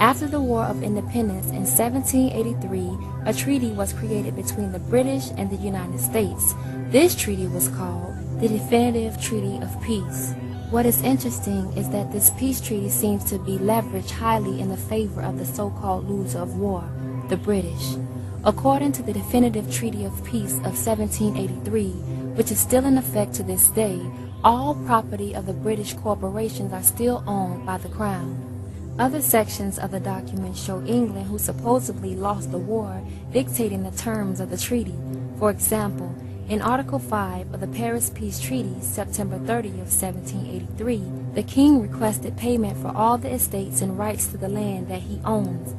After the War of Independence in 1783, a treaty was created between the British and the United States. This treaty was called the Definitive Treaty of Peace. What is interesting is that this peace treaty seems to be leveraged highly in the favor of the so-called loser of war, the British. According to the Definitive Treaty of Peace of 1783, which is still in effect to this day, all property of the British corporations are still owned by the Crown. Other sections of the document show England, who supposedly lost the war, dictating the terms of the treaty. For example, in Article 5 of the Paris Peace Treaty, September 30 of 1783, the king requested payment for all the estates and rights to the land that he owns.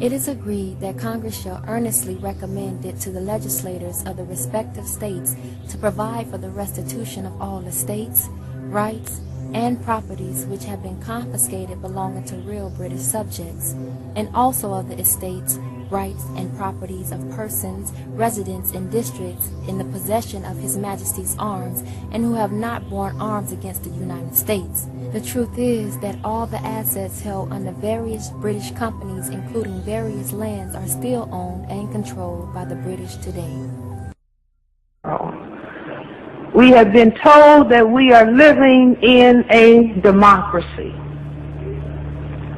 It is agreed that Congress shall earnestly recommend it to the legislators of the respective states to provide for the restitution of all estates, rights, and properties which have been confiscated belonging to real British subjects, and also of the estates, rights, and properties of persons, residents in districts in the possession of His Majesty's arms, and who have not borne arms against the United States. The truth is that all the assets held under various British companies, including various lands, are still owned and controlled by the British today. We have been told that we are living in a democracy.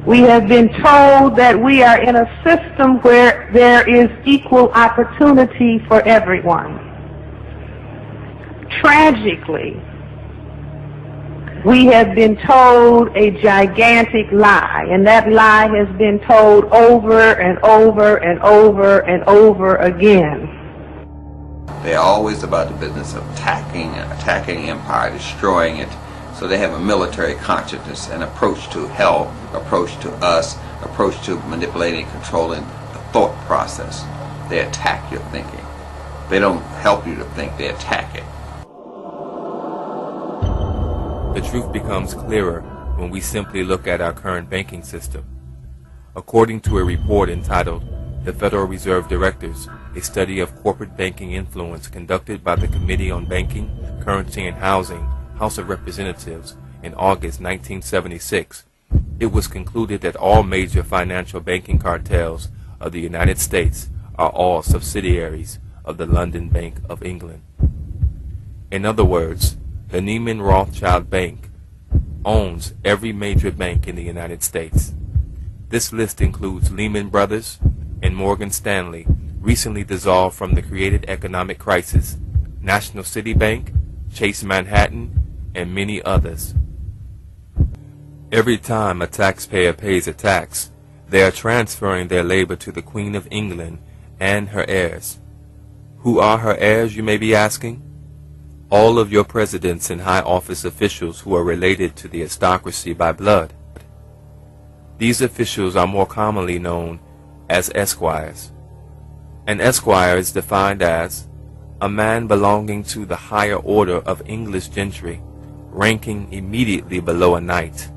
We have been told that we are in a system where there is equal opportunity for everyone. Tragically, we have been told a gigantic lie, and that lie has been told over and over and over and over again. They're always about the business of attacking empire, destroying it. So they have a military consciousness, an approach to hell, approach to us, approach to manipulating and controlling the thought process. They attack your thinking. They don't help you to think, they attack it. The truth becomes clearer when we simply look at our current banking system. According to a report entitled The Federal Reserve Directors, a study of corporate banking influence conducted by the Committee on Banking, Currency and Housing, House of Representatives, in August 1976, it was concluded that all major financial banking cartels of the United States are all subsidiaries of the London Bank of England. In other words, the Neiman Rothschild Bank owns every major bank in the United States. This list includes Lehman Brothers and Morgan Stanley, recently dissolved from the created economic crisis, National City Bank, Chase Manhattan, and many others. Every time a taxpayer pays a tax, they are transferring their labor to the Queen of England and her heirs. Who are her heirs, you may be asking? All of your presidents and high office officials who are related to the aristocracy by blood. These officials are more commonly known as esquires. An esquire is defined as a man belonging to the higher order of English gentry, ranking immediately below a knight.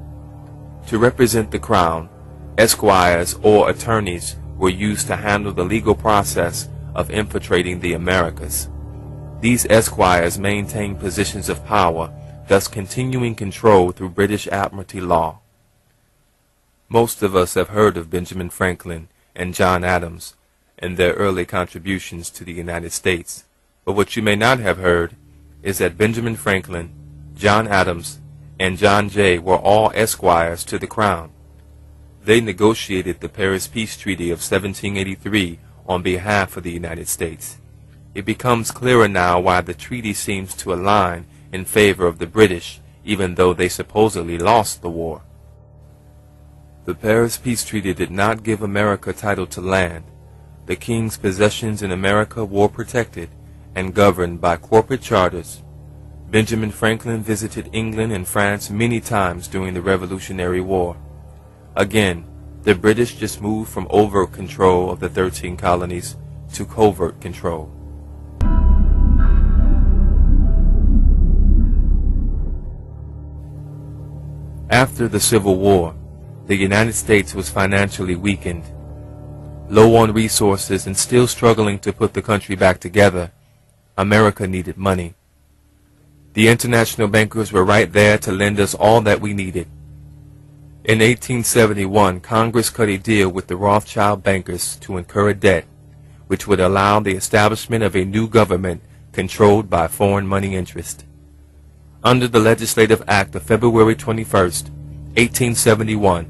To represent the crown, esquires or attorneys were used to handle the legal process of infiltrating the Americas. These esquires maintained positions of power, thus continuing control through British Admiralty law. Most of us have heard of Benjamin Franklin and John Adams and their early contributions to the United States. But what you may not have heard is that Benjamin Franklin, John Adams, and John Jay were all esquires to the crown. They negotiated the Paris Peace Treaty of 1783 on behalf of the United States. It becomes clearer now why the treaty seems to align in favor of the British, even though they supposedly lost the war. The Paris Peace Treaty did not give America title to land. The king's possessions in America were protected and governed by corporate charters. Benjamin Franklin visited England and France many times during the Revolutionary War. Again, the British just moved from overt control of the 13 colonies to covert control. After the Civil War, the United States was financially weakened. Low on resources and still struggling to put the country back together, America needed money. The international bankers were right there to lend us all that we needed. In 1871, Congress cut a deal with the Rothschild bankers to incur a debt which would allow the establishment of a new government controlled by foreign money interest. Under the Legislative Act of February 21, 1871,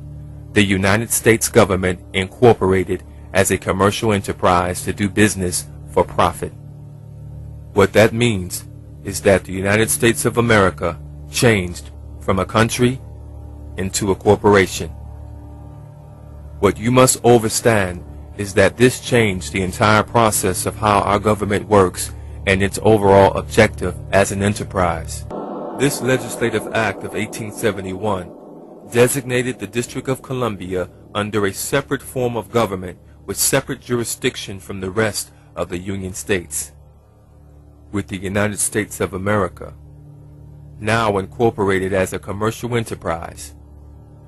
the United States government incorporated as a commercial enterprise to do business for profit. What that means is that the United States of America changed from a country into a corporation. What you must understand is that this changed the entire process of how our government works and its overall objective as an enterprise. This Legislative Act of 1871 designated the District of Columbia under a separate form of government with separate jurisdiction from the rest of the Union States. With the United States of America now incorporated as a commercial enterprise,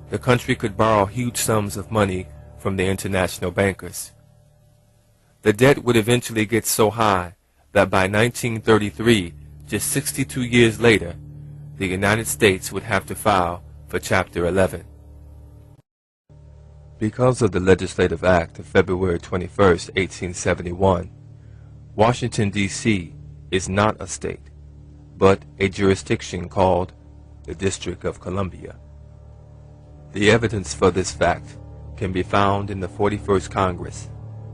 the country could borrow huge sums of money from the international bankers. The debt would eventually get so high that by 1933, just 62 years later, the United States would have to file for Chapter 11. Because of the Legislative Act of February 21, 1871, Washington, D.C. is not a state, but a jurisdiction called the District of Columbia. The evidence for this fact can be found in the 41st Congress,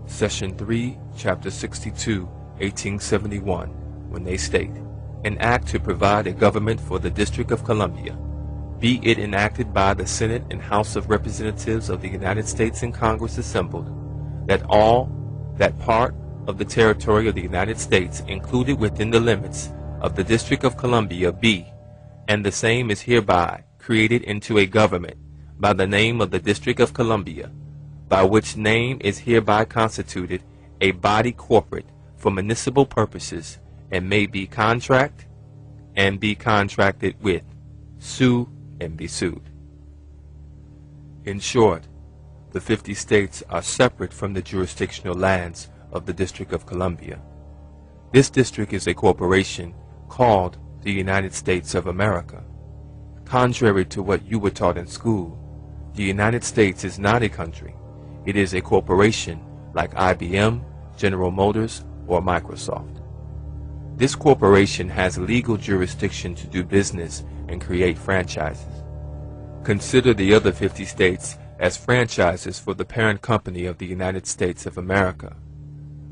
Session 3, Chapter 62, 1871, when they state, "An act to provide a government for the District of Columbia, be it enacted by the Senate and House of Representatives of the United States and Congress assembled, that part of the territory of the United States included within the limits of the District of Columbia be, and the same is hereby created into a government by the name of the District of Columbia, by which name is hereby constituted a body corporate for municipal purposes, and may be contract and be contracted with, sue and be sued." In short, the 50 states are separate from the jurisdictional lands of the District of Columbia. This district is a corporation called the United States of America. Contrary to what you were taught in school, the United States is not a country. It is a corporation like IBM, General Motors, or Microsoft. This corporation has legal jurisdiction to do business and create franchises. Consider the other 50 states as franchises for the parent company of the United States of America.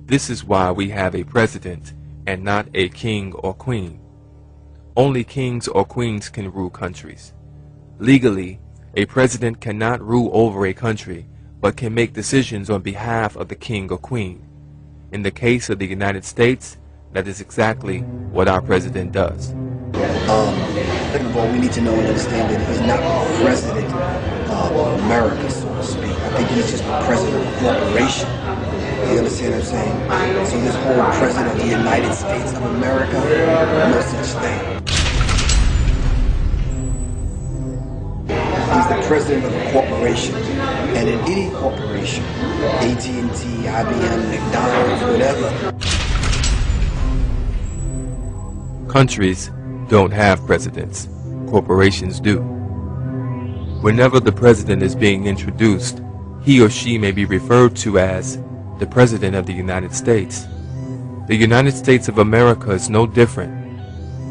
This is why we have a president and not a king or queen. Only kings or queens can rule countries. Legally, a president cannot rule over a country, but can make decisions on behalf of the king or queen. In the case of the United States, that is exactly what our president does. Second of all, we need to know and understand that he's not the president of America, so to speak. I think he's just the president of a corporation. You understand what I'm saying? So this whole president of the United States of America, no such thing. He's the president of a corporation. And in any corporation, AT&T, IBM, McDonald's, whatever. Countries don't have presidents. Corporations do. Whenever the president is being introduced, he or she may be referred to as the President of the United States. The United States of America is no different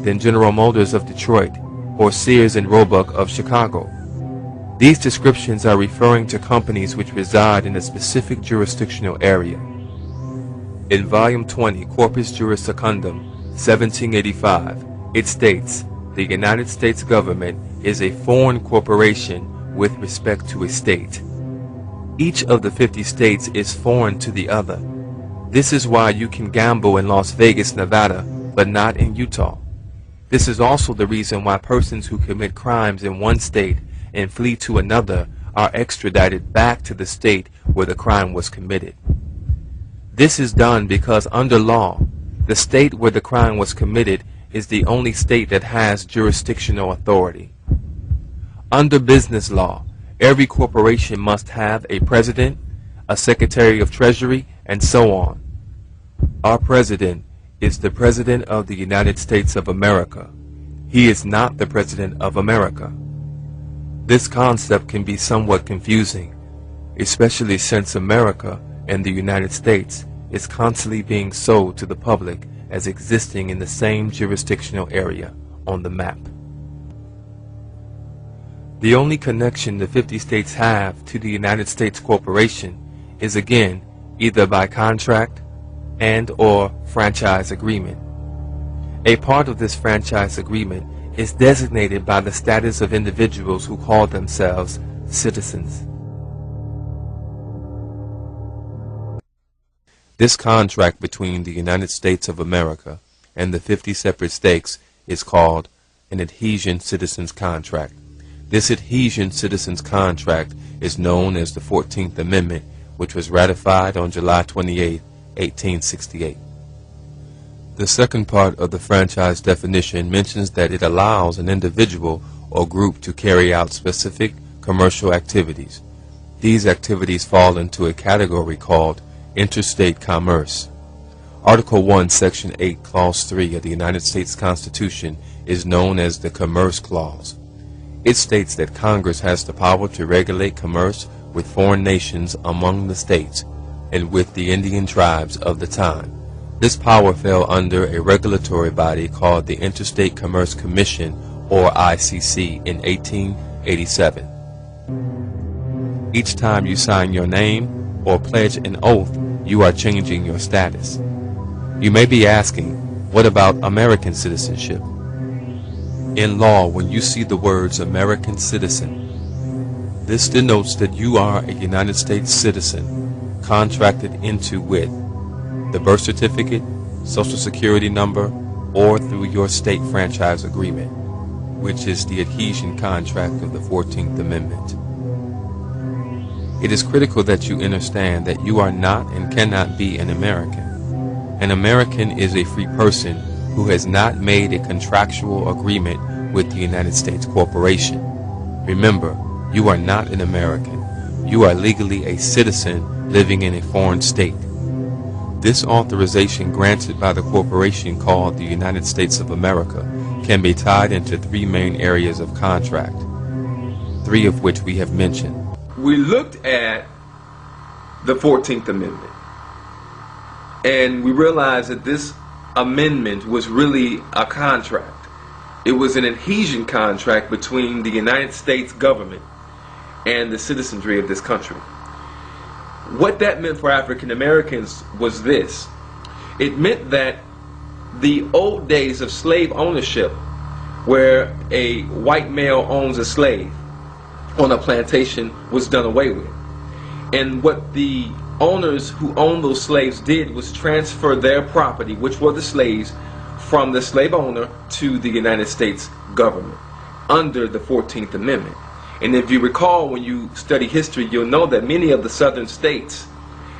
than General Motors of Detroit or Sears and Roebuck of Chicago. These descriptions are referring to companies which reside in a specific jurisdictional area. In Volume 20, Corpus Juris Secundum, 1785, it states, "The United States government is a foreign corporation with respect to a state." Each of the 50 states is foreign to the other. This is why you can gamble in Las Vegas, Nevada, but not in Utah. This is also the reason why persons who commit crimes in one state and flee to another are extradited back to the state where the crime was committed. This is done because under law, the state where the crime was committed is the only state that has jurisdictional authority. Under business law, every corporation must have a president, a secretary of treasury, and so on. Our president is the President of the United States of America. He is not the President of America. This concept can be somewhat confusing, especially since America and the United States is constantly being sold to the public as existing in the same jurisdictional area on the map. The only connection the 50 states have to the United States Corporation is again either by contract and/or franchise agreement. A part of this franchise agreement is designated by the status of individuals who call themselves citizens. This contract between the United States of America and the 50 separate states is called an Adhesion Citizens Contract. This Adhesion Citizens Contract is known as the 14th Amendment, which was ratified on July 28, 1868. The second part of the franchise definition mentions that it allows an individual or group to carry out specific commercial activities. These activities fall into a category called interstate commerce. Article 1, Section 8, Clause 3 of the United States Constitution is known as the Commerce Clause. It states that Congress has the power to regulate commerce with foreign nations among the states and with the Indian tribes of the time. This power fell under a regulatory body called the Interstate Commerce Commission, or ICC, in 1887. Each time you sign your name or pledge an oath, you are changing your status. You may be asking, what about American citizenship? In law, when you see the words American citizen, this denotes that you are a United States citizen contracted into with the birth certificate, social security number, or through your state franchise agreement, which is the adhesion contract of the 14th Amendment. It is critical that you understand that you are not and cannot be an American. An American is a free person who has not made a contractual agreement with the United States Corporation. Remember, you are not an American. You are legally a citizen living in a foreign state. This authorization granted by the corporation called the United States of America can be tied into three main areas of contract, three of which we have mentioned. We looked at the 14th Amendment, and we realized that this amendment was really a contract. It was an adhesion contract between the United States government and the citizenry of this country. What that meant for African Americans was this. It meant that the old days of slave ownership, where a white male owns a slave on a plantation, was done away with. And what the owners who owned those slaves did was transfer their property, which were the slaves, from the slave owner to the United States government under the 14th Amendment. And if you recall, when you study history, you'll know that many of the southern states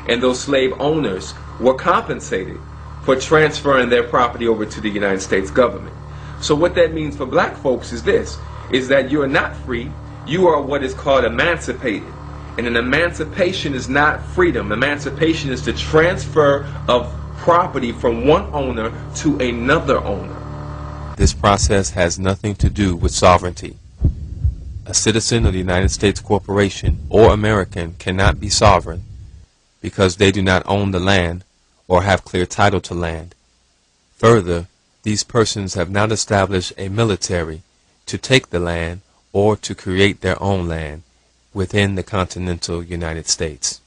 and those slave owners were compensated for transferring their property over to the United States government. So what that means for black folks is this, is that you are not free, you are what is called emancipated. And an emancipation is not freedom. Emancipation is the transfer of property from one owner to another owner. This process has nothing to do with sovereignty. A citizen of the United States Corporation or American cannot be sovereign because they do not own the land or have clear title to land. Further, these persons have not established a military to take the land or to create their own land within the continental United States.